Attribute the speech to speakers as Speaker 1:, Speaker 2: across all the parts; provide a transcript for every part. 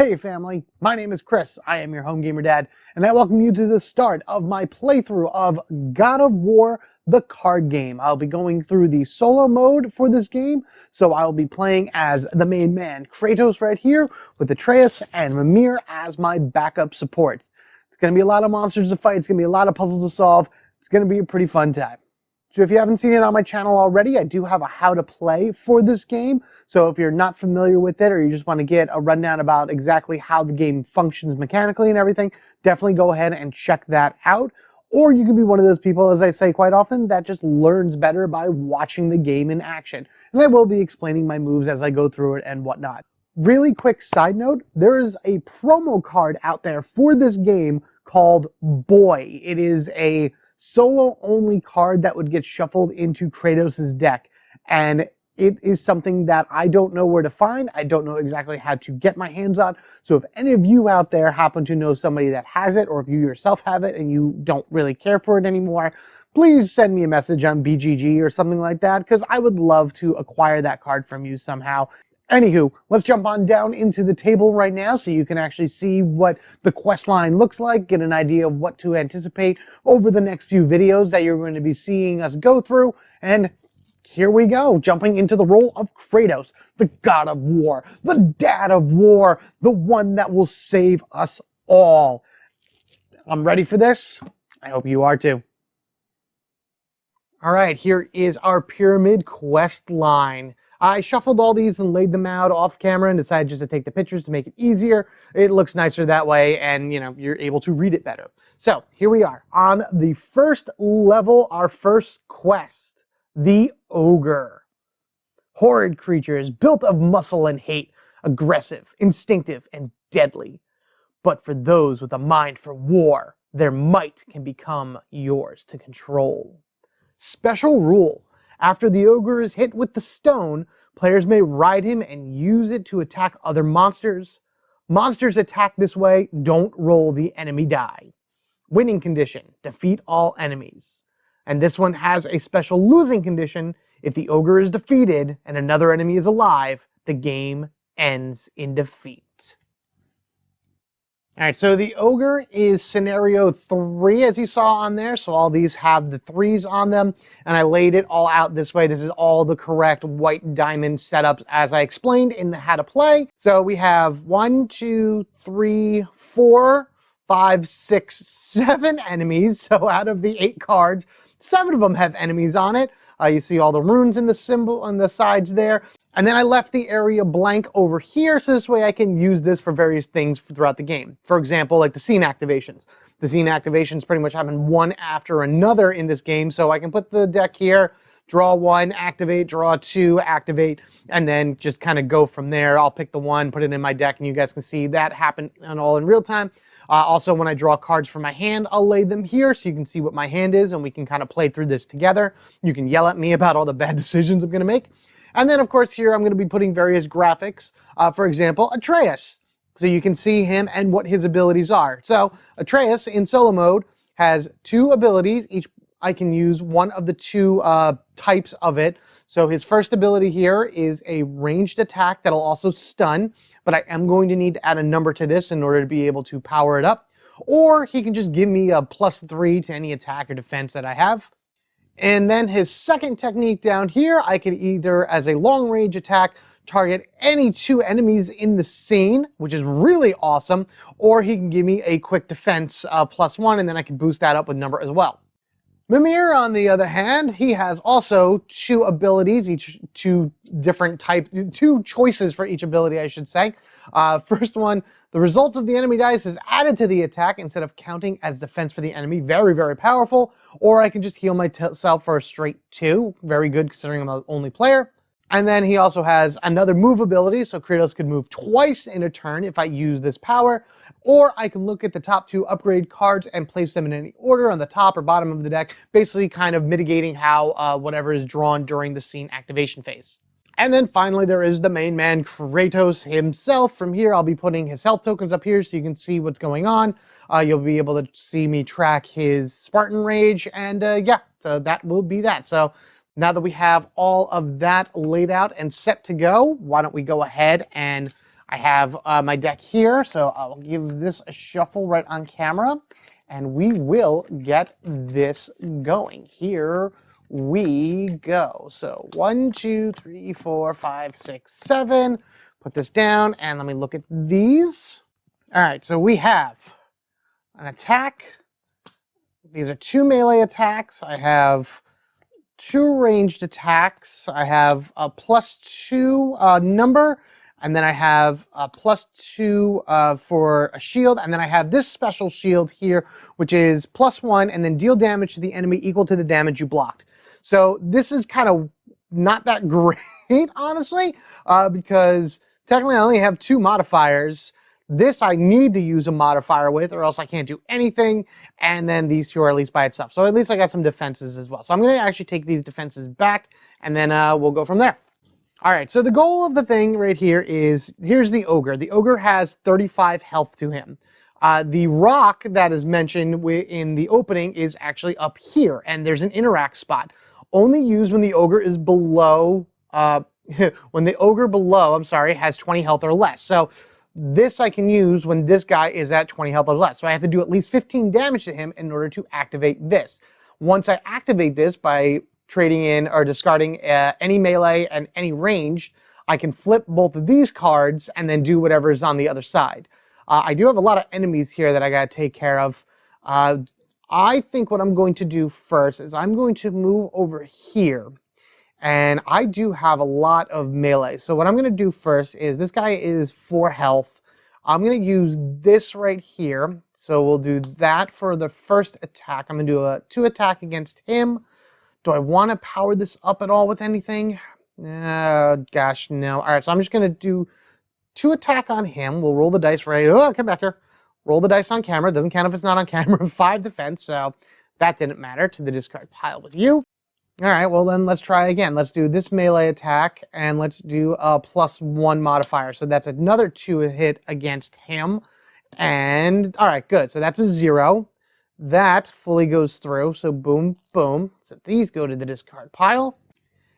Speaker 1: Hey family, my name is Chris, I am your home gamer dad, and I welcome you to the start of my playthrough of God of War, the card game. I'll be going through the solo mode for this game, so I'll be playing as the main man, Kratos right here, with Atreus and Mimir as my backup support. It's going to be a lot of monsters to fight, it's going to be a lot of puzzles to solve, it's going to be a pretty fun time. So if you haven't seen it on my channel already, I do have a how to play for this game. So if you're not familiar with it or you just want to get a rundown about exactly how the game functions mechanically and everything, definitely go ahead and check that out. Or you can be one of those people, as I say quite often, that just learns better by watching the game in action. And I will be explaining my moves as I go through it and whatnot. Really quick side note, there is a promo card out there for this game called Boy. It is a solo-only card that would get shuffled into Kratos' deck. And it is something that I don't know where to find. I don't know exactly how to get my hands on. So if any of you out there happen to know somebody that has it, or if you yourself have it and you don't really care for it anymore, please send me a message on BGG or something like that, because I would love to acquire that card from you somehow. Anywho, let's jump on down into the table right now so you can actually see what the quest line looks like, get an idea of what to anticipate over the next few videos that you're going to be seeing us go through. And here we go, jumping into the role of Kratos, the God of War, the Dad of War, the one that will save us all. I'm ready for this. I hope you are too. All right, here is our pyramid quest line. I shuffled all these and laid them out off camera and decided just to take the pictures to make it easier. It looks nicer that way, and you're able to read it better. So here we are on the first level, our first quest, the Ogre. Horrid creatures built of muscle and hate, aggressive, instinctive, and deadly. But for those with a mind for war, their might can become yours to control. Special rule. After the ogre is hit with the stone, players may ride him and use it to attack other monsters. Monsters attacked this way don't roll the enemy die. Winning condition, defeat all enemies. And this one has a special losing condition. If the ogre is defeated and another enemy is alive, the game ends in defeat. All right, so the Ogre is scenario 3, as you saw on there. So all these have the 3s on them, and I laid it all out this way. This is all the correct white diamond setups as I explained in the how to play. So we have 1, 2, 3, 4, 5, 6, 7 enemies. So out of the 8 cards, 7 of them have enemies on it. You see all the runes in the symbol on the sides there. And then I left the area blank over here, so this way I can use this for various things throughout the game. For example, like the scene activations. The scene activations pretty much happen one after another in this game, so I can put the deck here, draw 1, activate, draw 2, activate, and then just kind of go from there. I'll pick the 1, put it in my deck, and you guys can see that happen all in real time. Also, when I draw cards from my hand, I'll lay them here so you can see what my hand is, and we can kind of play through this together. You can yell at me about all the bad decisions I'm going to make. And then, of course, here I'm going to be putting various graphics. For example, Atreus. So you can see him and what his abilities are. So Atreus in solo mode has 2 abilities. Each I can use one of the 2 types of it. So his first ability here is a ranged attack that'll also stun. But I am going to need to add a number to this in order to be able to power it up. Or he can just give me a +3 to any attack or defense that I have. And then his second technique down here, I could either, as a long-range attack, target any 2 enemies in the scene, which is really awesome, or he can give me a quick defense +1, and then I can boost that up with number as well. Mimir, on the other hand, he has also 2 abilities, each 2 different types, 2 choices for each ability, I should say. First one, the results of the enemy dice is added to the attack instead of counting as defense for the enemy. Very, very powerful. Or I can just heal myself for a straight 2. Very good considering I'm the only player. And then he also has another move ability, so Kratos could move twice in a turn if I use this power. Or I can look at the top 2 upgrade cards and place them in any order on the top or bottom of the deck, basically kind of mitigating how whatever is drawn during the scene activation phase. And then finally, there is the main man, Kratos himself. From here, I'll be putting his health tokens up here so you can see what's going on. You'll be able to see me track his Spartan Rage, and yeah, so that will be that. So now that we have all of that laid out and set to go, why don't we go ahead and I have my deck here, so I'll give this a shuffle right on camera, and we will get this going. Here we go. So 1, 2, 3, 4, 5, 6, 7. Put this down, and let me look at these. All right, so we have an attack. These are 2 melee attacks. I have 2 ranged attacks. I have a +2 number, and then I have a +2 for a shield, and then I have this special shield here, which is +1, and then deal damage to the enemy equal to the damage you blocked. So this is kind of not that great, honestly, because technically I only have 2 modifiers. This I need to use a modifier with, or else I can't do anything. And then these 2 are at least by itself. So at least I got some defenses as well. So I'm going to actually take these defenses back, and then we'll go from there. All right, so the goal of the thing right here is, here's the Ogre. The Ogre has 35 health to him. The rock that is mentioned in the opening is actually up here, and there's an interact spot. Only used when the Ogre is below, when the Ogre below, has 20 health or less. So this I can use when this guy is at 20 health or less. So I have to do at least 15 damage to him in order to activate this. Once I activate this by trading in or discarding any melee and any ranged, I can flip both of these cards and then do whatever is on the other side. I do have a lot of enemies here that I gotta take care of. I think what I'm going to do first is I'm going to move over here. And I do have a lot of melee. So what I'm going to do first is, this guy is 4 health. I'm going to use this right here. So we'll do that for the first attack. I'm going to do a 2 attack against him. Do I want to power this up at all with anything? Gosh, no. All right, so I'm just going to do 2 attack on him. We'll roll the dice right. Oh, come back here. Roll the dice on camera. Doesn't count if it's not on camera. 5 defense, so that didn't matter. To the discard pile with you. All right, well then let's try again. Let's do this melee attack, and let's do a +1 modifier. So that's another 2 hit against him. And, all right, good. So that's a 0. That fully goes through, so boom, boom. So these go to the discard pile.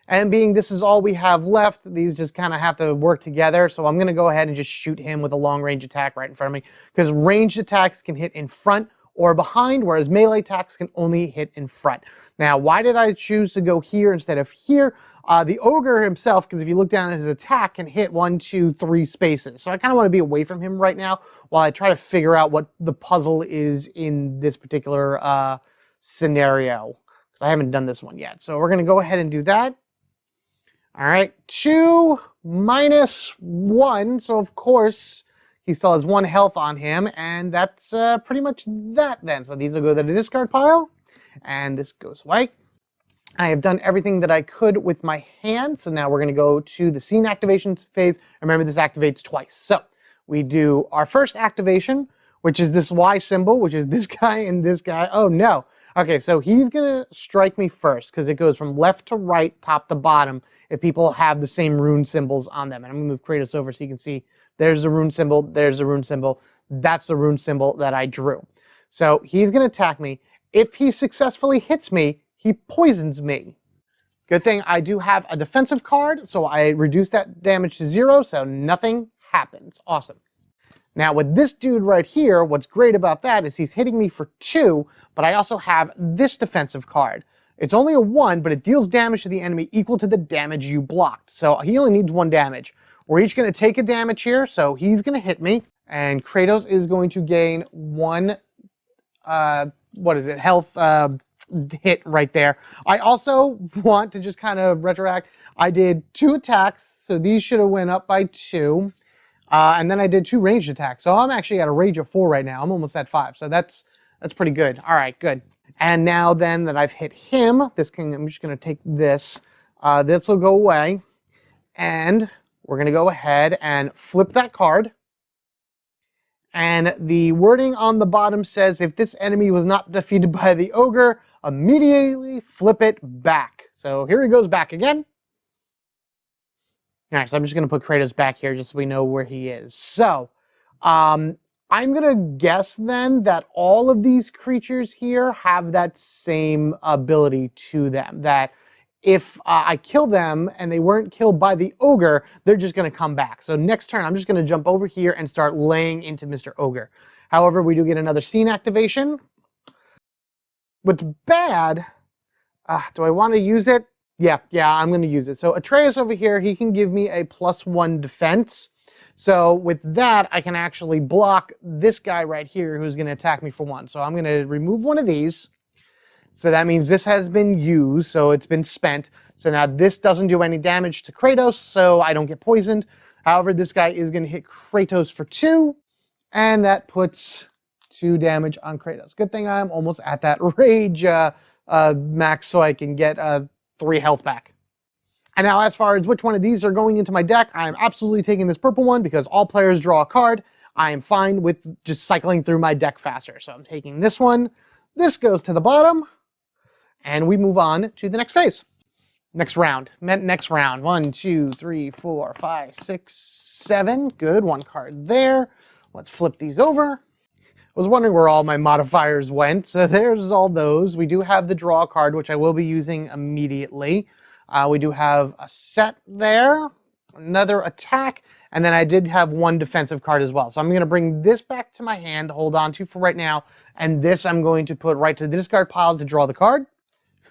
Speaker 1: And being this is all we have left, these just kind of have to work together. So I'm going to go ahead and just shoot him with a long-range attack right in front of me, because ranged attacks can hit in front or behind, whereas melee attacks can only hit in front. Now, why did I choose to go here instead of here? The Ogre himself, because if you look down at his attack, can hit 1, 2, 3 spaces. So I kind of want to be away from him right now while I try to figure out what the puzzle is in this particular scenario. Because I haven't done this one yet. So we're going to go ahead and do that. All right, 2 minus 1. So, of course, he still has 1 health on him. And that's pretty much that then. So these will go to the discard pile. And this goes away. I have done everything that I could with my hand. So now we're going to go to the scene activation phase. Remember, this activates twice. So we do our first activation, which is this Y symbol, which is this guy and this guy. Oh, no. Okay, so he's going to strike me first because it goes from left to right, top to bottom, if people have the same rune symbols on them. And I'm going to move Kratos over so you can see there's the rune symbol, there's the rune symbol. That's the rune symbol that I drew. So he's going to attack me. If he successfully hits me, he poisons me. Good thing I do have a defensive card, so I reduce that damage to 0, so nothing happens. Awesome. Now with this dude right here, what's great about that is he's hitting me for 2, but I also have this defensive card. It's only a 1, but it deals damage to the enemy equal to the damage you blocked. So he only needs 1 damage. We're each going to take a damage here, so he's going to hit me, and Kratos is going to gain 1 health hit right there. I also want to just kind of retroact. I did 2 attacks, so these should have went up by 2. And then I did 2 ranged attacks. So I'm actually at a range of 4 right now. I'm almost at 5. So that's pretty good. All right, good. And now then that I've hit him, I'm just going to take this. This will go away. And we're going to go ahead and flip that card. And the wording on the bottom says, if this enemy was not defeated by the Ogre, immediately flip it back. So here he goes back again. All right, so I'm just going to put Kratos back here just so we know where he is. So I'm going to guess then that all of these creatures here have that same ability to them. That if I kill them and they weren't killed by the Ogre, they're just going to come back. So next turn, I'm just going to jump over here and start laying into Mr. Ogre. However, we do get another scene activation. What's bad, do I want to use it? Yeah, I'm going to use it. So Atreus over here, he can give me a +1 defense. So with that, I can actually block this guy right here who's going to attack me for 1. So I'm going to remove one of these. So that means this has been used, so it's been spent. So now this doesn't do any damage to Kratos, so I don't get poisoned. However, this guy is going to hit Kratos for 2, and that puts 2 damage on Kratos. Good thing I'm almost at that rage max, so I can get 3 health back. And now as far as which one of these are going into my deck, I'm absolutely taking this purple one because all players draw a card. I am fine with just cycling through my deck faster. So I'm taking this one. This goes to the bottom. And we move on to the next phase. Next round. Next round. 1, 2, 3, 4, 5, 6, 7. Good. 1 card there. Let's flip these over. I was wondering where all my modifiers went. So there's all those. We do have the draw card, which I will be using immediately. We do have a set there. Another attack. And then I did have 1 defensive card as well. So I'm going to bring this back to my hand to hold on to for right now. And this I'm going to put right to the discard pile to draw the card,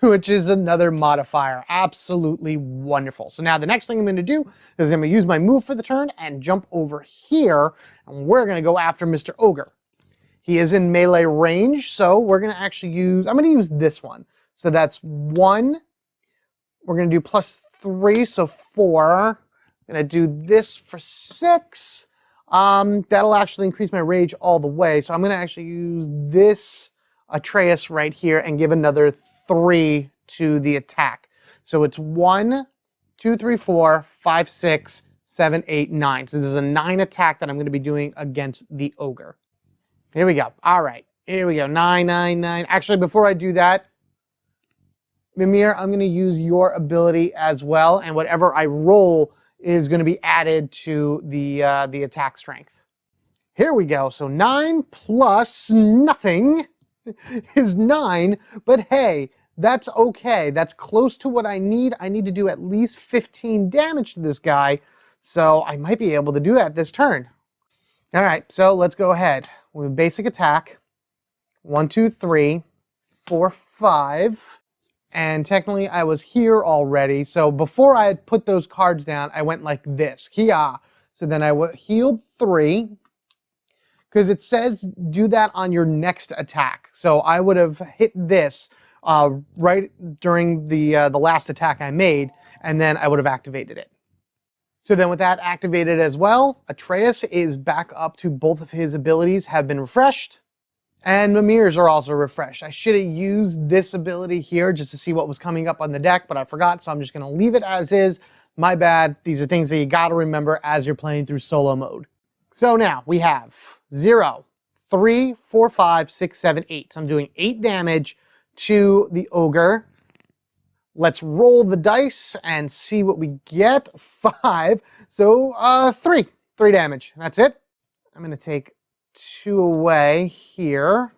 Speaker 1: which is another modifier. Absolutely wonderful. So now the next thing I'm going to do is I'm going to use my move for the turn and jump over here, and we're going to go after Mr. Ogre. He is in melee range, so we're going to actually use, I'm going to use this one. So that's 1. We're going to do +3, so 4. I'm going to do this for 6. That'll actually increase my rage all the way. So I'm going to actually use this Atreus right here and give another 3 to the attack. So it's 1, 2, 3, 4, 5, 6, 7, 8, 9. So there's a 9 attack that I'm going to be doing against the Ogre. Here we go. All right. Here we go. 9, 9, 9. Actually, before I do that, Mimir, I'm going to use your ability as well. And whatever I roll is going to be added to the attack strength. Here we go. So 9 plus nothing is 9, but hey, that's okay. That's close to what I need. I need to do at least 15 damage to this guy, so I might be able to do that this turn. All right, so let's go ahead. We have basic attack. 1, 2, 3, 4, 5. And technically I was here already, so before I had put those cards down, I went like this. Hiya. So then I healed 3. Because it says do that on your next attack. So I would have hit this right during the last attack I made, and then I would have activated it. So then with that activated as well, Atreus is back up to both of his abilities have been refreshed, and Mimir's are also refreshed. I should have used this ability here just to see what was coming up on the deck, but I forgot, so I'm just going to leave it as is. My bad. These are things that you got to remember as you're playing through solo mode. So now we have 0, 3, 4, 5, 6, 7, 8. So I'm doing 8 damage to the Ogre. Let's roll the dice and see what we get. 5. So 3 damage. That's it. I'm going to take 2 away here.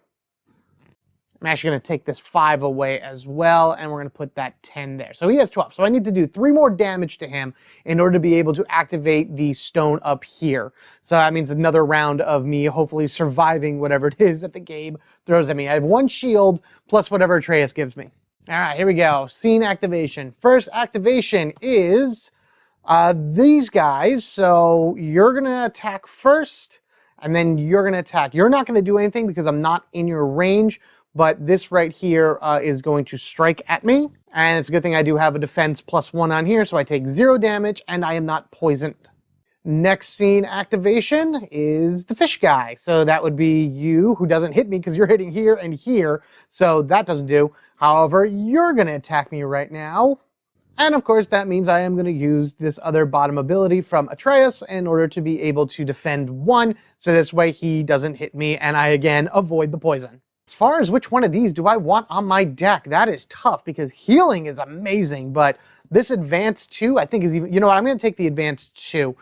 Speaker 1: I'm actually going to take this 5 away as well, and we're going to put that 10 there. So he has 12. So I need to do 3 more damage to him in order to be able to activate the stone up here. So that means another round of me hopefully surviving whatever it is that the game throws at me. I have 1 shield plus whatever Atreus gives me. All right, here we go. Scene activation. First activation is these guys. So you're going to attack first, and then you're going to attack. You're not going to do anything because I'm not in your range. But this right here is going to strike at me. And it's a good thing I do have a defense +1 on here, so I take 0 damage, and I am not poisoned. Next scene activation is the fish guy. So that would be you, who doesn't hit me because you're hitting here and here. So that doesn't do. However, you're going to attack me right now. And of course, that means I am going to use this other bottom ability from Atreus in order to be able to defend 1. So this way he doesn't hit me, and I again avoid the poison. As far as which one of these do I want on my deck, that is tough because healing is amazing, but this advanced 2 I think is even, you know what, I'm going to take the advanced 2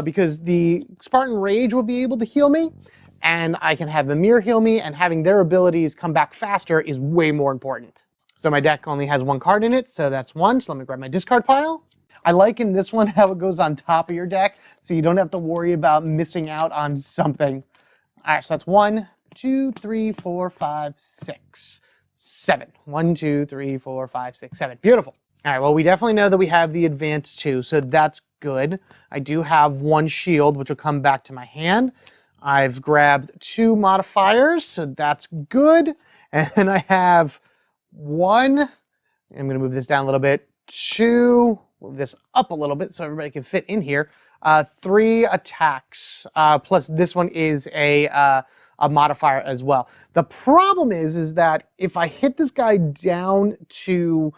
Speaker 1: because the Spartan Rage will be able to heal me, and I can have Mimir heal me, and having their abilities come back faster is way more important. So my deck only has 1 card in it, so that's 1. So let me grab my discard pile. I like in this one how it goes on top of your deck, so you don't have to worry about missing out on something. All right, so that's 1, 2, 3, 4, 5, 6, 7. 1, 2, 3, 4, 5, 6, 7. Beautiful. All right, well, we definitely know that we have the advance 2, so that's good. I do have 1 shield, which will come back to my hand. I've grabbed 2 modifiers, so that's good. And I have 1, I'm going to move this down a little bit, 2, move this up a little bit so everybody can fit in here, 3 attacks, plus this one is a modifier as well. The problem is that if I hit this guy down to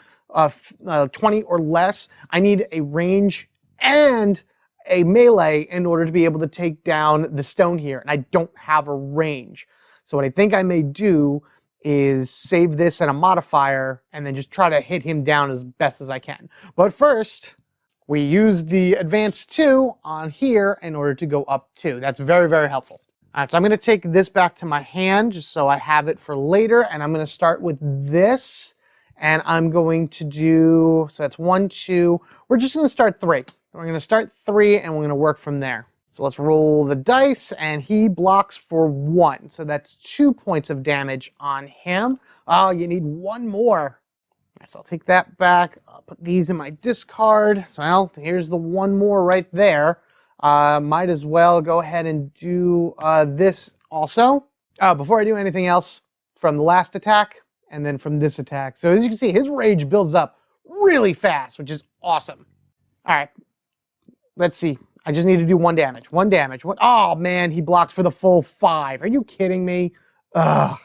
Speaker 1: 20 or less, I need a range and a melee in order to be able to take down the stone here, and I don't have a range. So what I think I may do is save this and a modifier and then just try to hit him down as best as I can. But first, we use the advance 2 on here in order to go up 2. That's very, very helpful. All right, so I'm going to take this back to my hand just so I have it for later, and I'm going to start with this, and I'm going to do, so that's 1, 2, we're just going to start 3. We're going to start 3, and we're going to work from there. So let's roll the dice, and he blocks for 1. So that's 2 points of damage on him. Oh, you need 1 more. All right, so I'll take that back. I'll put these in my discard. So well, here's the 1 more right there. Might as well go ahead and do this also. Before I do anything else, from the last attack, and then from this attack. So as you can see, his rage builds up really fast, which is awesome. All right. Let's see. I just need to do 1 damage. 1 damage. Oh, man, he blocked for the full 5. Are you kidding me? Ugh.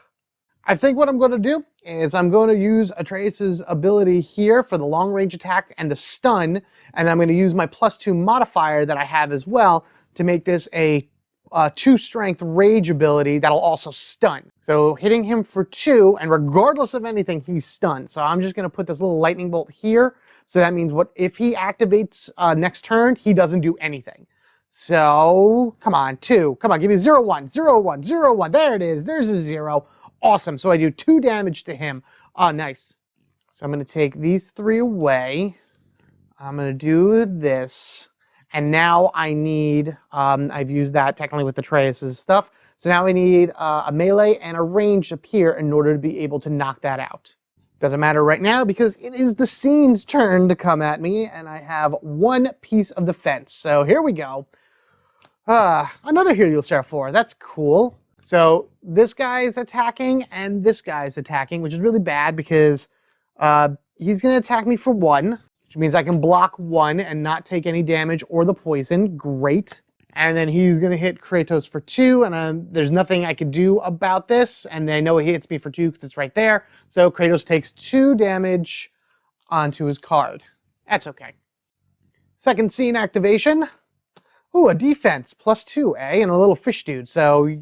Speaker 1: I think what I'm going to do is I'm going to use Atreus' ability here for the long range attack and the stun, and then I'm going to use my +2 modifier that I have as well to make this a 2 strength rage ability that'll also stun. So hitting him for 2, and regardless of anything, he's stunned. So I'm just going to put this little lightning bolt here. So that means what if he activates next turn, he doesn't do anything. So come on, 2. Come on, give me 0, 1, 0, 1, 0, 1. There it is. There's a 0. Awesome. So I do 2 damage to him. Oh, nice. So I'm going to take these 3 away. I'm going to do this. And now I need, I've used that technically with Atreus' stuff. So now I need a melee and a range up here in order to be able to knock that out. Doesn't matter right now because it is the scene's turn to come at me, and I have 1 piece of defense. So here we go. Another Heliostar 4. That's cool. So this guy's attacking and this guy's attacking, which is really bad because he's going to attack me for 1, which means I can block 1 and not take any damage or the poison. Great. And then he's going to hit Kratos for 2, and there's nothing I could do about this. And I know he hits me for 2 because it's right there. So Kratos takes 2 damage onto his card. That's okay. Second scene activation. Ooh, a defense, +2, eh? And a little fish dude. So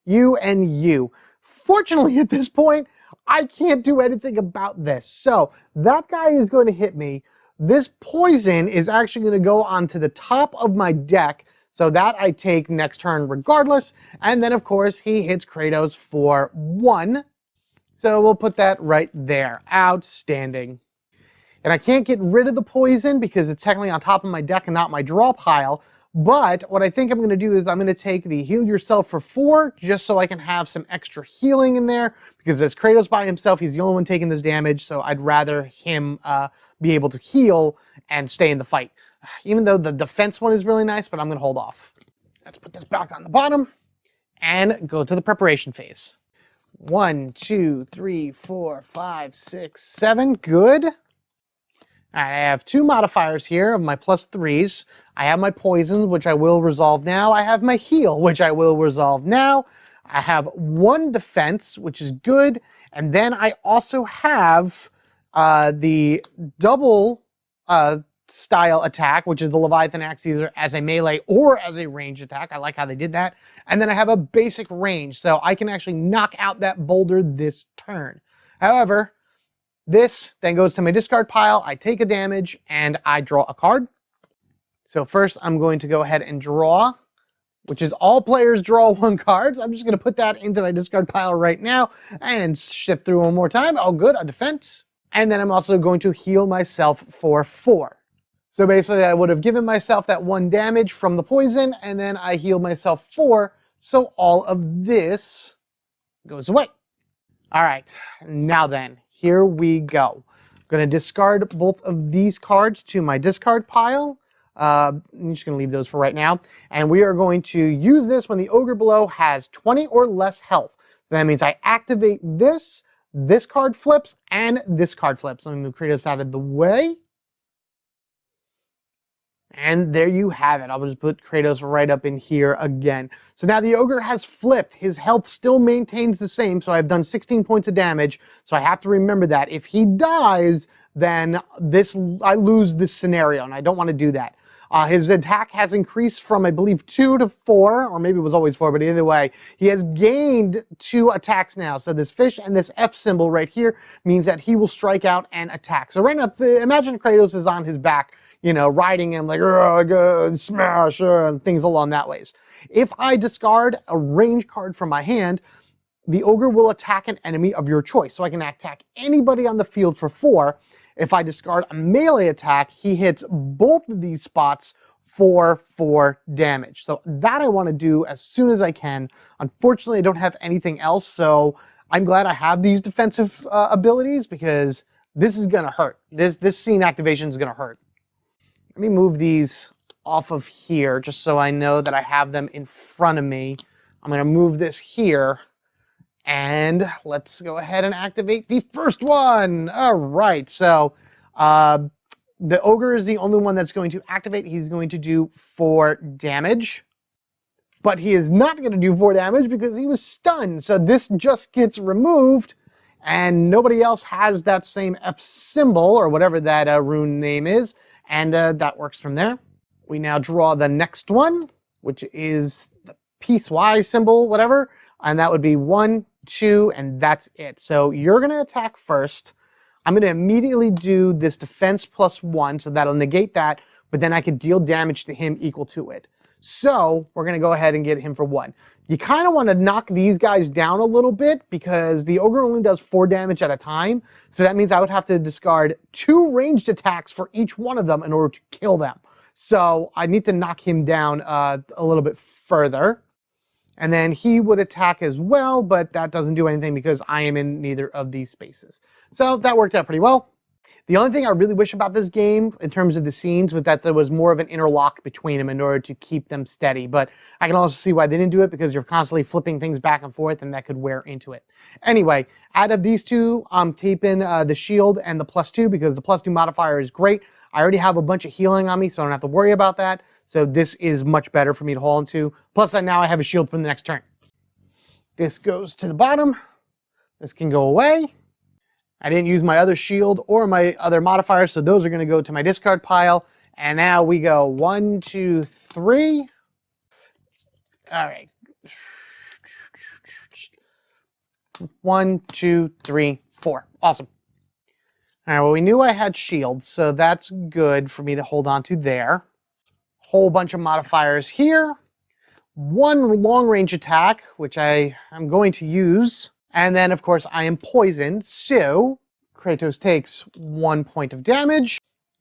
Speaker 1: you and you. Fortunately, at this point, I can't do anything about this. So that guy is going to hit me. This poison is actually going to go onto the top of my deck. So that I take next turn regardless. And then, of course, he hits Kratos for 1. So we'll put that right there. Outstanding. And I can't get rid of the poison because it's technically on top of my deck and not my draw pile. But what I think I'm going to do is I'm going to take the heal yourself for 4 just so I can have some extra healing in there. Because as Kratos by himself, he's the only one taking this damage. So I'd rather him be able to heal and stay in the fight. Even though the defense one is really nice, but I'm going to hold off. Let's put this back on the bottom and go to the preparation phase. 1, 2, 3, 4, 5, 6, 7. Good. All right, I have 2 modifiers here of my +3s. I have my poisons, which I will resolve now. I have my heal, which I will resolve now. I have 1 defense, which is good. And then I also have the double style attack, which is the Leviathan Axe either as a melee or as a range attack. I like how they did that. And then I have a basic range, so I can actually knock out that boulder this turn. However, this then goes to my discard pile. I take a damage and I draw a card. So first I'm going to go ahead and draw, which is all players draw 1 card. So I'm just going to put that into my discard pile right now and shift through one more time. Oh, good, a defense. And then I'm also going to heal myself for 4. So basically I would have given myself that 1 damage from the poison, and then I heal myself 4, so all of this goes away. All right, now then, here we go. I'm going to discard both of these cards to my discard pile. I'm just going to leave those for right now. And we are going to use this when the ogre below has 20 or less health. So that means I activate this card flips, and this card flips. Let me move Kratos out of the way. And there you have it. I'll just put Kratos right up in here again. So now the ogre has flipped. His health still maintains the same, so I've done 16 points of damage. So I have to remember that. If he dies, then I lose this scenario, and I don't want to do that. His attack has increased from, I believe, 2 to 4, or maybe it was always 4, but either way, he has gained 2 attacks now. So this fish and this F symbol right here means that he will strike out and attack. So right now, imagine Kratos is on his back, you know, riding him like, smash, and things along that ways. If I discard a range card from my hand, the ogre will attack an enemy of your choice. So I can attack anybody on the field for 4. If I discard a melee attack, he hits both of these spots for 4 damage. So that I want to do as soon as I can. Unfortunately, I don't have anything else, so I'm glad I have these defensive abilities, because this is going to hurt. This scene activation is going to hurt. Let me move these off of here just so I know that I have them in front of me. I'm going to move this here. And let's go ahead and activate the first one. All right, so the ogre is the only one that's going to activate. He's going to do 4 damage. But he is not going to do 4 damage because he was stunned. So this just gets removed, and nobody else has that same F symbol, or whatever that rune name is. And that works from there. We now draw the next one, which is the peace Y symbol, whatever. And that would be 1, 2, and that's it. So you're going to attack first. I'm going to immediately do this defense +1, so that'll negate that, but then I could deal damage to him equal to it. So we're going to go ahead and get him for 1. You kind of want to knock these guys down a little bit, because the ogre only does 4 damage at a time. So that means I would have to discard 2 ranged attacks for each one of them in order to kill them. So I need to knock him down a little bit further. And then he would attack as well, but that doesn't do anything because I am in neither of these spaces. So that worked out pretty well. The only thing I really wish about this game, in terms of the scenes, was that there was more of an interlock between them in order to keep them steady. But I can also see why they didn't do it, because you're constantly flipping things back and forth, and that could wear into it. Anyway, out of these two, I'm taping the shield and the +2, because the +2 modifier is great. I already have a bunch of healing on me, so I don't have to worry about that. So this is much better for me to hold into. Plus, now I have a shield for the next turn. This goes to the bottom. This can go away. I didn't use my other shield or my other modifiers, so those are going to go to my discard pile. And now we go 1, 2, 3. All right. 1, 2, 3, 4. Awesome. All right, well, we knew I had shields, so that's good for me to hold on to there. Whole bunch of modifiers here. 1 long-range attack, which I am going to use. And then, of course, I am poisoned, so Kratos takes 1 point of damage.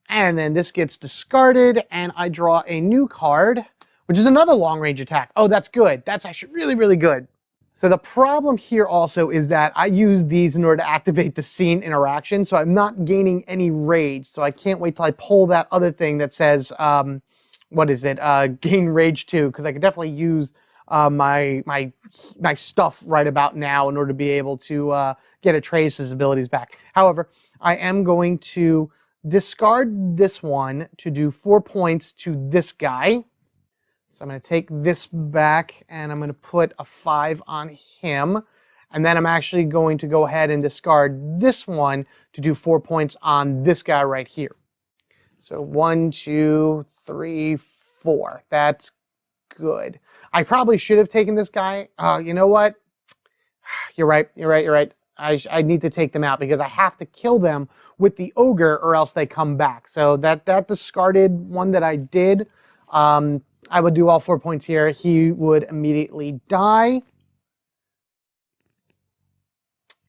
Speaker 1: And then this gets discarded, and I draw a new card, which is another long-range attack. Oh, that's good. That's actually really, really good. So the problem here also is that I use these in order to activate the scene interaction, so I'm not gaining any rage. So I can't wait till I pull that other thing that says, what is it? Gain rage 2, because I could definitely use my stuff right about now in order to be able to get Atreus' abilities back. However, I am going to discard this one to do 4 points to this guy. So I'm going to take this back, and I'm going to put a 5 on him. And then I'm actually going to go ahead and discard this one to do 4 points on this guy right here. So 1, 2, 3, 4. That's good. I probably should have taken this guy. You know what? You're right. I need to take them out because I have to kill them with the ogre or else they come back. So that discarded one that I did, I would do all 4 points here. He would immediately die.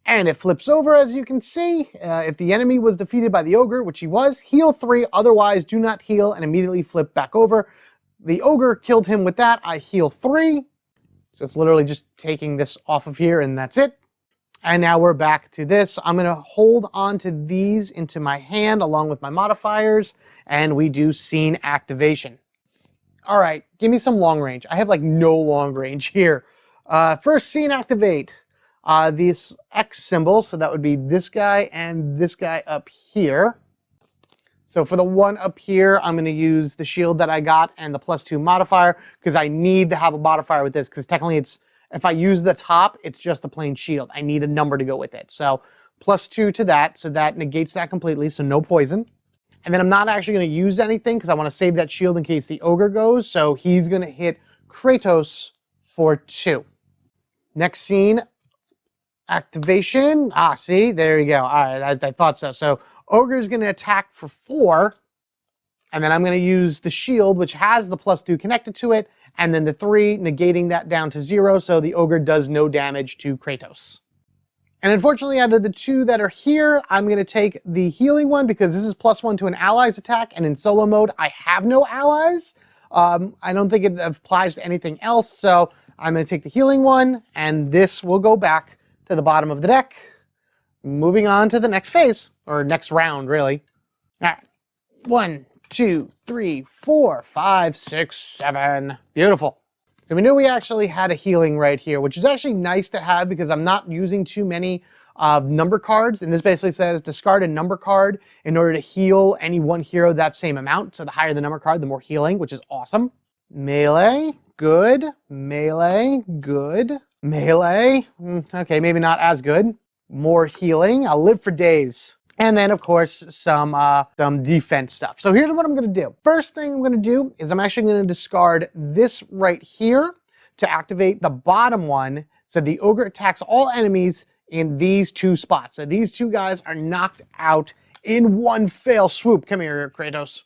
Speaker 1: And it flips over, as you can see. If the enemy was defeated by the Ogre, which he was, heal 3, otherwise do not heal, and immediately flip back over. The Ogre killed him with that. I heal 3. So it's literally just taking this off of here, and that's it. And now we're back to this. I'm going to hold on to these into my hand along with my modifiers, and we do scene activation. All right, give me some long range. I have like no long range here. First, scene activate. This X symbol, so that would be this guy and this guy up here. So for the one up here, I'm going to use the shield that I got and the +2 modifier, because I need to have a modifier with this, because technically it's, if I use the top, it's just a plain shield. I need a number to go with it. So +2 to that, so that negates that completely, so no poison. And then I'm not actually going to use anything, because I want to save that shield in case the Ogre goes, so he's going to hit Kratos for 2. Next scene, activation. See, there you go. All right, I thought so. So Ogre is going to attack for 4, and then I'm going to use the shield, which has the +2 connected to it, and then the 3, negating that down to 0, so the Ogre does no damage to Kratos. And unfortunately, out of the 2 that are here, I'm going to take the healing one, because this is +1 to an ally's attack, and in solo mode, I have no allies. I don't think it applies to anything else, so I'm going to take the healing one, and this will go back to the bottom of the deck. Moving on to the next phase, or next round, really. All right, 1, 2, 3, 4, 5, 6, 7. Beautiful. So we knew we actually had a healing right here, which is actually nice to have because I'm not using too many number cards. And this basically says discard a number card in order to heal any one hero that same amount. So the higher the number card, the more healing, which is awesome. Melee, good. Melee, good. Melee, okay, maybe not as good. More healing. I'll live for days. And then, of course, some defense stuff. So here's what I'm going to do. First thing I'm going to do is I'm actually going to discard this right here to activate the bottom one. So the Ogre attacks all enemies in these 2 spots. So these 2 guys are knocked out in one fell swoop. Come here, Kratos.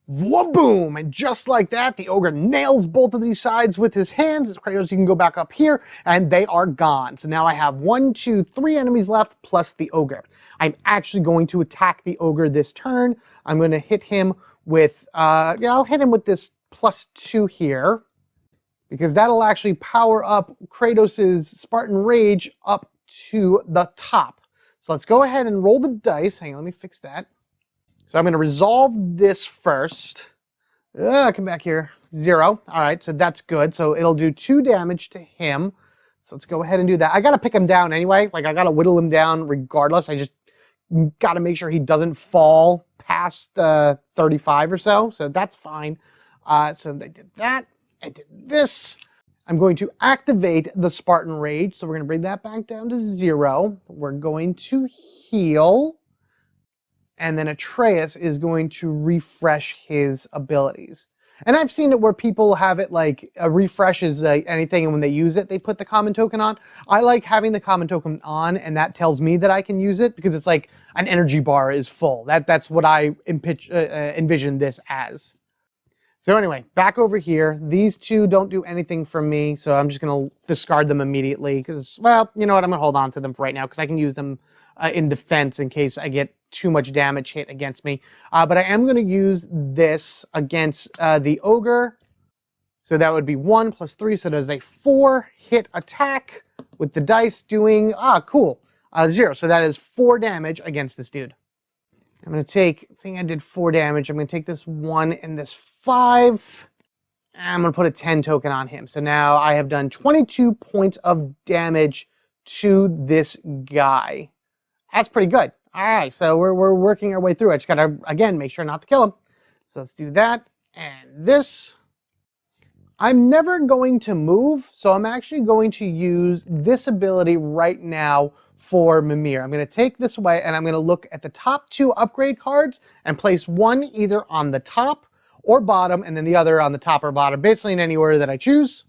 Speaker 1: Boom! And just like that, the Ogre nails both of these sides with his hands. Kratos, you can go back up here, and they are gone. So now I have 1, 2, 3 enemies left, plus the Ogre. I'm actually going to attack the Ogre this turn. I'm going to hit him with, I'll hit him with this +2 here, because that'll actually power up Kratos' Spartan Rage up to the top. So let's go ahead and roll the dice. Hang on, let me fix that. So I'm going to resolve this first. Come back here. 0. All right, so that's good. So it'll do 2 damage to him. So let's go ahead and do that. I got to pick him down anyway. Like, I got to whittle him down regardless. I just got to make sure he doesn't fall past 35 or so. So that's fine. So I did that. I did this. I'm going to activate the Spartan Rage. So we're going to bring that back down to 0. We're going to heal. And then Atreus is going to refresh his abilities. And I've seen it where people have it like a refresh is anything, and when they use it, they put the common token on. I like having the common token on, and that tells me that I can use it because it's like an energy bar is full. That's what I envision this as. So anyway, back over here. These 2 don't do anything for me, so I'm just going to discard them immediately because, well, you know what? I'm going to hold on to them for right now because I can use them in defense in case I get too much damage hit against me. But I am going to use this against the Ogre. So that would be 1 + 3, so there's a 4 hit attack with the dice doing, cool, 0. So that is 4 damage against this dude. I'm going to take, I think I did 4 damage. I'm going to take this 1 and this 5. And I'm going to put a 10 token on him. So now I have done 22 points of damage to this guy. That's pretty good. All right, so we're working our way through. I just got to, again, make sure not to kill him. So let's do that. And this. I'm never going to move, so I'm actually going to use this ability right now for Mimir. I'm going to take this away, and I'm going to look at the top 2 upgrade cards and place one either on the top or bottom, and then the other on the top or bottom, basically in any order that I choose.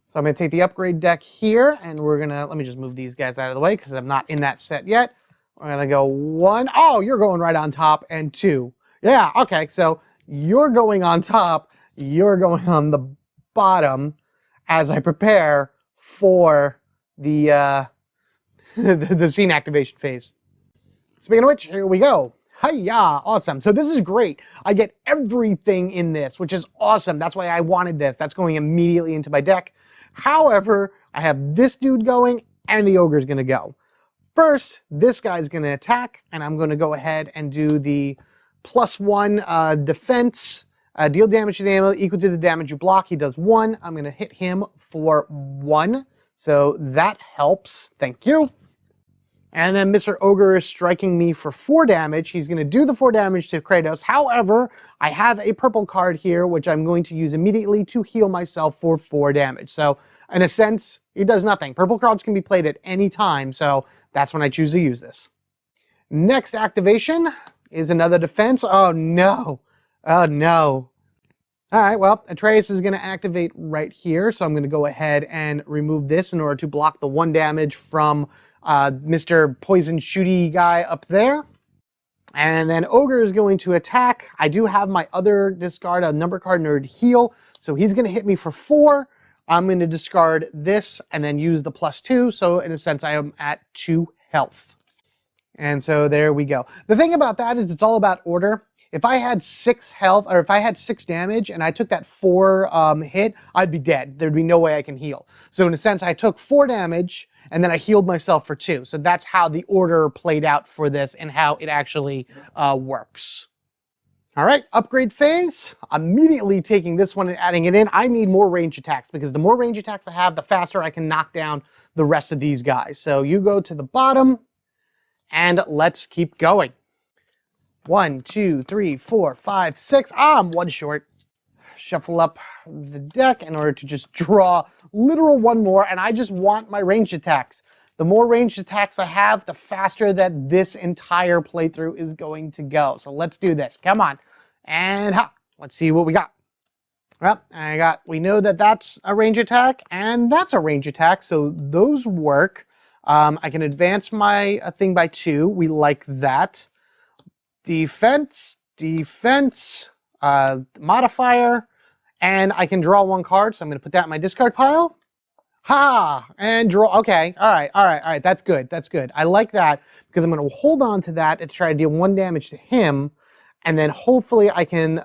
Speaker 1: So I'm going to take the upgrade deck here, and we're going to, let me just move these guys out of the way because I'm not in that set yet. We're going to go 1. Oh, you're going right on top, and 2. Yeah, okay, so you're going on top, you're going on the bottom as I prepare for the the scene activation phase. Speaking of which, here we go. Hiya! Awesome. So this is great. I get everything in this, which is awesome. That's why I wanted this. That's going immediately into my deck. However, I have this dude going and the ogre's going to go. First, this guy's going to attack, and I'm going to go ahead and do the +1 defense. Deal damage to the enemy equal to the damage you block. He does 1. I'm going to hit him for 1. So that helps. Thank you. And then Mr. Ogre is striking me for 4 damage. He's going to do the 4 damage to Kratos. However, I have a purple card here, which I'm going to use immediately to heal myself for 4 damage. So, in a sense, it does nothing. Purple cards can be played at any time, so that's when I choose to use this. Next activation is another defense. Oh, no. Oh, no. All right, well, Atreus is going to activate right here, so I'm going to go ahead and remove this in order to block the 1 damage from Mr. Poison Shooty guy up there. And then Ogre is going to attack. I do have my other discard, a number card nerd heal, so he's going to hit me for 4. I'm going to discard this and then use the +2, so in a sense I am at 2 health. And so there we go. The thing about that is it's all about order. If I had 6 health, or if I had 6 damage and I took that 4 hit, I'd be dead. There'd be no way I can heal. So in a sense, I took 4 damage and then I healed myself for 2. So that's how the order played out for this and how it actually works. All right, upgrade phase. Immediately taking this one and adding it in. I need more range attacks because the more range attacks I have, the faster I can knock down the rest of these guys. So you go to the bottom and let's keep going. 1, 2, 3, 4, 5, 6. I'm 1 short. Shuffle up the deck in order to just draw literal 1 more, and I just want my ranged attacks. The more ranged attacks I have, the faster that this entire playthrough is going to go. So let's do this. Come on. And ha! Let's see what we got. Well, we know that that's a range attack, and that's a range attack, so those work. I can advance my thing by 2. We like that. Defense, modifier, and I can draw 1 card, so I'm going to put that in my discard pile. Ha! And draw. Okay, all right. That's good. I like that because I'm going to hold on to that and try to deal 1 damage to him, and then hopefully I can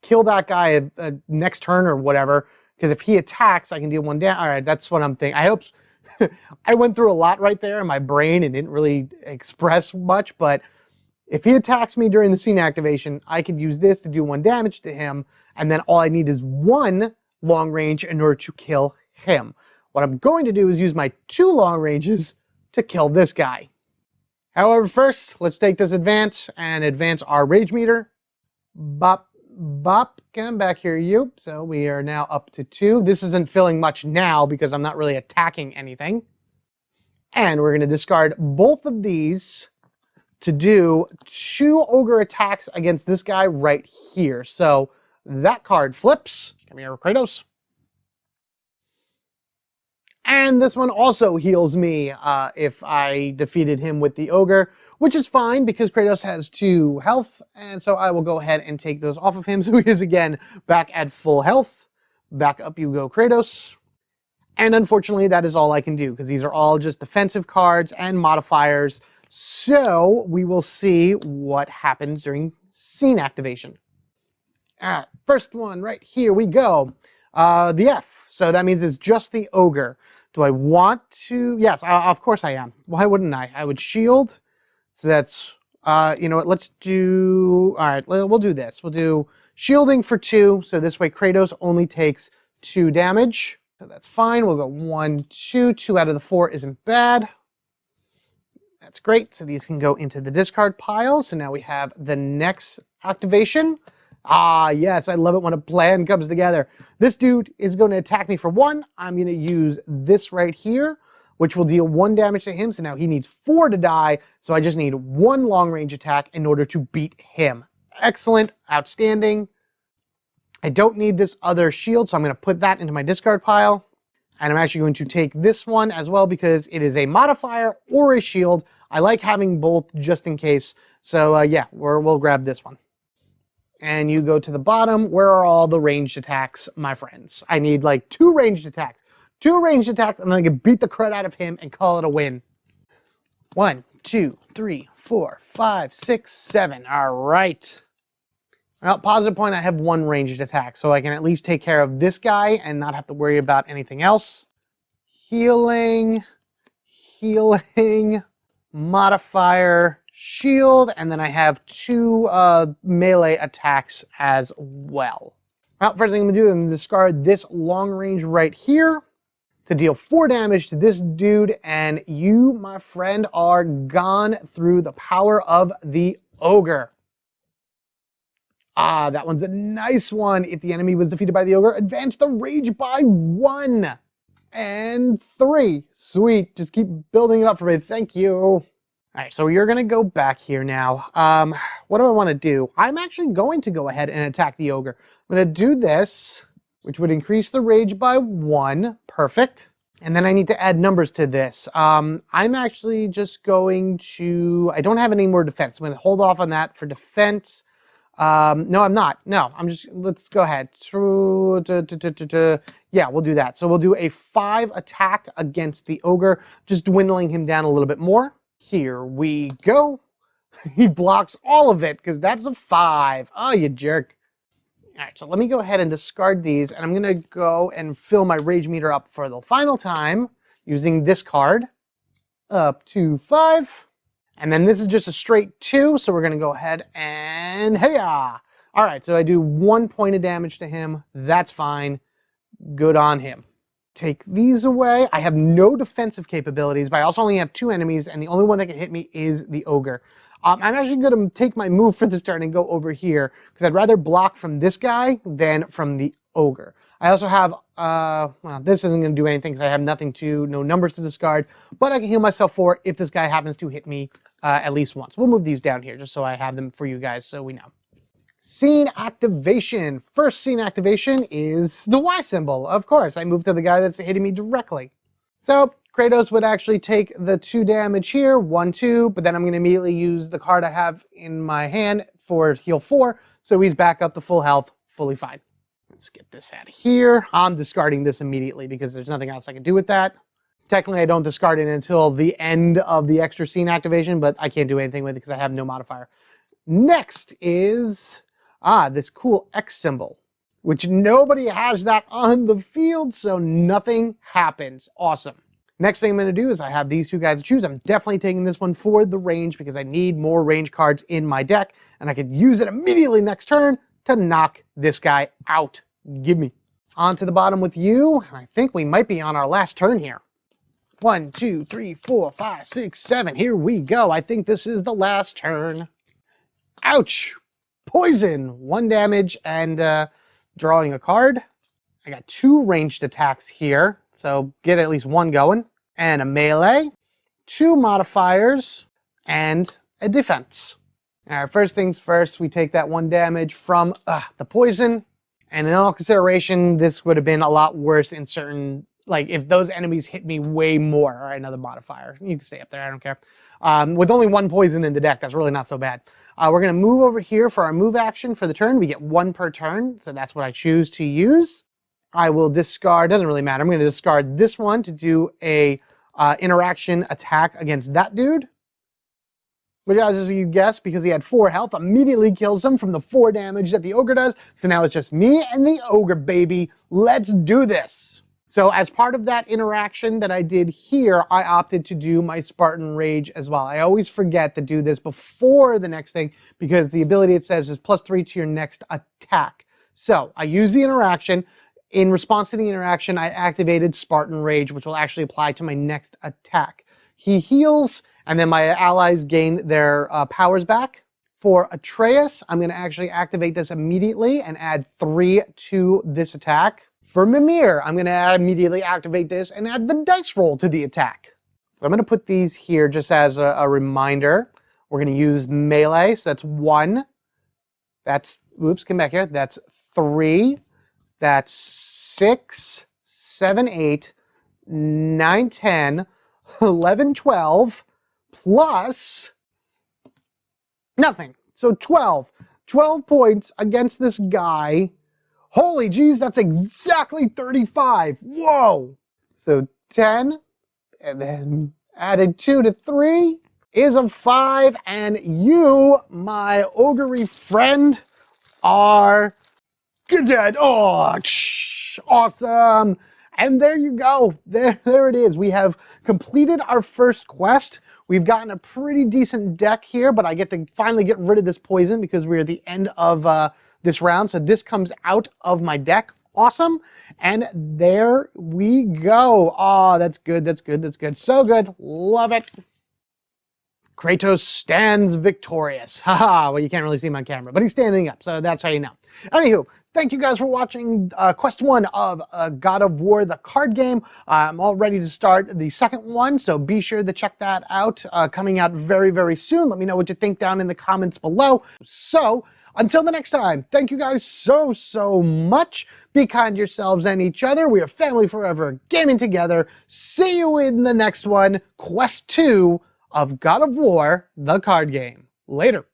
Speaker 1: kill that guy next turn or whatever, because if he attacks, I can deal 1 damage. All right, that's what I'm thinking. I hope... I went through a lot right there in my brain and didn't really express much, but if he attacks me during the scene activation, I could use this to do 1 damage to him, and then all I need is 1 long range in order to kill him. What I'm going to do is use my 2 long ranges to kill this guy. However, first, let's take this advance and advance our rage meter. Bop, bop, come back here, you. So we are now up to 2. This isn't filling much now because I'm not really attacking anything. And we're going to discard both of these to do 2 ogre attacks against this guy right here. So that card flips. Come here, Kratos. And this one also heals me if I defeated him with the ogre, which is fine because Kratos has 2 health. And so I will go ahead and take those off of him. So he is again back at full health. Back up you go, Kratos. And unfortunately, that is all I can do because these are all just defensive cards and modifiers. So we will see what happens during scene activation. All right, first one right here we go. The F. So that means it's just the ogre. Do I want to? Yes, of course I am. Why wouldn't I? I would shield. So that's, you know what, let's do, all right, we'll do this. We'll do shielding for 2. So this way Kratos only takes 2 damage. So that's fine. We'll go 1, 2. 2 out of the 4 isn't bad. That's great. So these can go into the discard pile. So now we have the next activation. Ah, yes, I love it when a plan comes together. This dude is going to attack me for 1. I'm going to use this right here, which will deal 1 damage to him. So now he needs 4 to die. So I just need 1 long range attack in order to beat him. Excellent. Outstanding. I don't need this other shield, so I'm going to put that into my discard pile. And I'm actually going to take this one as well because it is a modifier or a shield. I like having both just in case. So yeah, we'll grab this one. And you go to the bottom. Where are all the ranged attacks, my friends? I need like 2 ranged attacks. 2 ranged attacks, and then I can beat the crud out of him and call it a win. 1, 2, 3, 4, 5, 6, 7. All right. Well, positive point, I have 1 ranged attack, so I can at least take care of this guy and not have to worry about anything else. Healing, healing, modifier, shield, and then I have 2 melee attacks as well. Well, first thing I'm going to do, I'm going to discard this long range right here to deal 4 damage to this dude, and you, my friend, are gone through the power of the Ogre. Ah, that one's a nice one. If the enemy was defeated by the Ogre, advance the rage by 1 and 3. Sweet. Just keep building it up for me. Thank you. All right, so you're going to go back here now. What do I want to do? I'm actually going to go ahead and attack the Ogre. I'm going to do this, which would increase the rage by 1. Perfect. And then I need to add numbers to this. I'm actually just going to... I don't have any more defense. I'm going to hold off on that for defense. No, I'm not. No, I'm just... Let's go ahead. Yeah, we'll do that. So we'll do a 5 attack against the Ogre, just dwindling him down a little bit more. Here we go. He blocks all of it because that's a 5. Oh, you jerk. All right, so let me go ahead and discard these, and I'm going to go and fill my rage meter up for the final time using this card. Up to 5. And then this is just a straight 2, so we're going to go ahead and hey-ya! All right, so I do 1 point of damage to him. That's fine. Good on him. Take these away. I have no defensive capabilities, but I also only have 2 enemies, and the only one that can hit me is the Ogre. I'm actually going to take my move for this turn and go over here, because I'd rather block from this guy than from the Ogre. I also have, well, this isn't going to do anything because I have no numbers to discard, but I can heal myself 4 if this guy happens to hit me at least once. We'll move these down here just so I have them for you guys so we know. Scene activation. First scene activation is the Y symbol. Of course, I move to the guy that's hitting me directly. So Kratos would actually take the 2 damage here, 1, 2, but then I'm going to immediately use the card I have in my hand for heal 4, so he's back up to full health, fully fine. Let's get this out of here. I'm discarding this immediately because there's nothing else I can do with that. Technically, I don't discard it until the end of the extra scene activation, but I can't do anything with it because I have no modifier. Next is this cool X symbol, which nobody has that on the field, so nothing happens. Awesome. Next thing I'm going to do is I have these 2 guys to choose. I'm definitely taking this one for the range because I need more range cards in my deck, and I could use it immediately next turn to knock this guy out. Give me. On to the bottom with you. I think we might be on our last turn here. 1, 2, 3, 4, 5, 6, 7. Here we go. I think this is the last turn. Ouch. Poison. 1 damage and drawing a card. I got 2 ranged attacks here, so get at least 1 going. And a melee, 2 modifiers, and a defense. All right, first things first, we take that 1 damage from the poison. And in all consideration, this would have been a lot worse in certain, like if those enemies hit me way more. All right, another modifier. You can stay up there, I don't care. With only 1 poison in the deck, that's really not so bad. We're going to move over here for our move action for the turn. We get 1 per turn, so that's what I choose to use. I will discard, doesn't really matter. I'm going to discard this one to do a interaction attack against that dude. Which, as you guess, because he had 4 health, immediately kills him from the 4 damage that the Ogre does. So now it's just me and the Ogre, baby. Let's do this. So as part of that interaction that I did here, I opted to do my Spartan Rage as well. I always forget to do this before the next thing because the ability it says is +3 to your next attack. So I use the interaction. In response to the interaction, I activated Spartan Rage, which will actually apply to my next attack. He heals, and then my allies gain their powers back. For Atreus, I'm going to actually activate this immediately and add 3 to this attack. For Mimir, I'm going to immediately activate this and add the dice roll to the attack. So I'm going to put these here just as a reminder. We're going to use melee, so that's 1. That's, oops, come back here. That's 3. That's 6, 7, 8, 9, 10, 11, 12, plus nothing. So 12. 12 points against this guy. Holy geez, that's exactly 35. Whoa. So 10, and then added 2 to 3 is a 5, and you, my ogre friend, are dead. Oh, awesome. And there you go. There it is. We have completed our first quest. We've gotten a pretty decent deck here, but I get to finally get rid of this poison because we're at the end of this round. So this comes out of my deck. Awesome. And there we go. Oh, that's good. That's good. That's good. So good. Love it. Kratos stands victorious. Haha, well, you can't really see him on camera, but he's standing up, so that's how you know. Anywho, thank you guys for watching Quest 1 of God of War, the card game. I'm all ready to start the second one, so be sure to check that out. Coming out very, very soon. Let me know what you think down in the comments below. So, until the next time, thank you guys so much. Be kind to yourselves and each other. We are family forever, gaming together. See you in the next one, Quest 2 of God of War, the card game. Later.